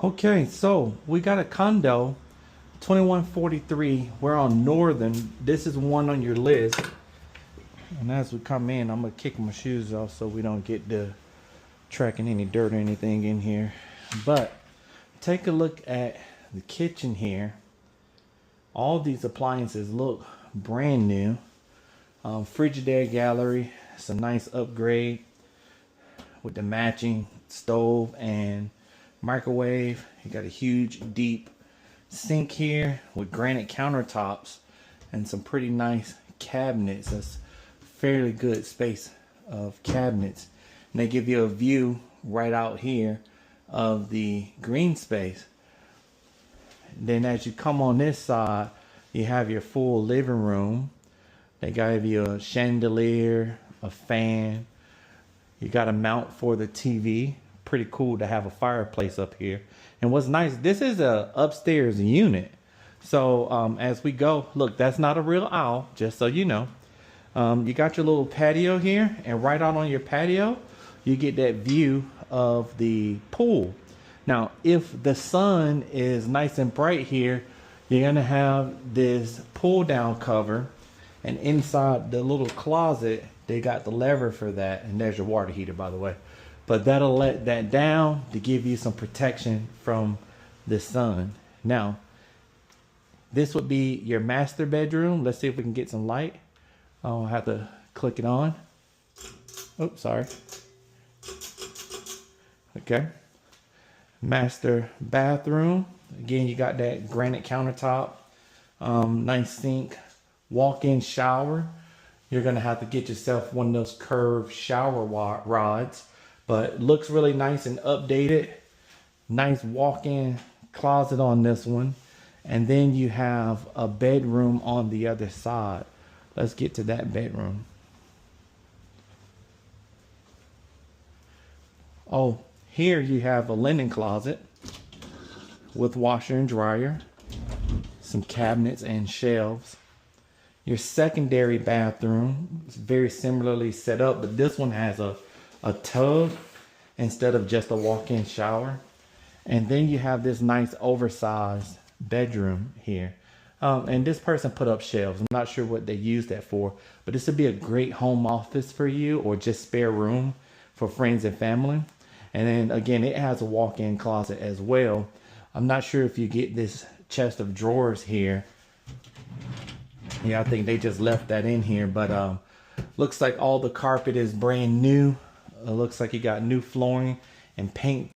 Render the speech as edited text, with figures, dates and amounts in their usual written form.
Okay, so we got a condo, 2143. We're on Northern. This is one on your list. And as we come in, I'm gonna kick my shoes off so we don't get the tracking any dirt or anything in here. But take a look at the kitchen here. All these appliances look brand new. Frigidaire gallery. It's a nice upgrade with the matching stove and microwave. You got a huge deep sink here with granite countertops and some pretty nice cabinets. That's fairly good space of cabinets, and they give you a view right out here of the green space. Then as you come on this side, you have your full living room. They give you a chandelier, a fan. You got a mount for the TV. Pretty cool to have a fireplace up here. And what's nice, this is a upstairs unit. So as we go, look, that's not a real owl, just so you know. You got your little patio here, and right out on your patio, you get that view of the pool. Now, if the sun is nice and bright here, you're gonna have this pull down cover, and inside the little closet, they got the lever for that, and there's your water heater, by the way. But that'll let that down to give you some protection from the sun. Now, this would be your master bedroom. Let's see if we can get some light. I'll have to click it on. Oops, sorry. Okay. Master bathroom. Again, you got that granite countertop, nice sink, walk-in shower. You're gonna have to get yourself one of those curved shower rods, but looks really nice and updated. Nice walk-in closet on this one. And then you have a bedroom on the other side. Let's get to that bedroom. Oh, here you have a linen closet with washer and dryer, some cabinets and shelves. Your secondary bathroom is very similarly set up, but this one has a tub instead of just a walk-in shower. And then you have this nice oversized bedroom here. And this person put up shelves. I'm not sure what they used that for, but this would be a great home office for you, or just spare room for friends and family. And then again, it has a walk-in closet as well. I'm not sure if you get this chest of drawers here. Yeah, I think they just left that in here, but looks like all the carpet is brand new. Looks like you got new flooring and paint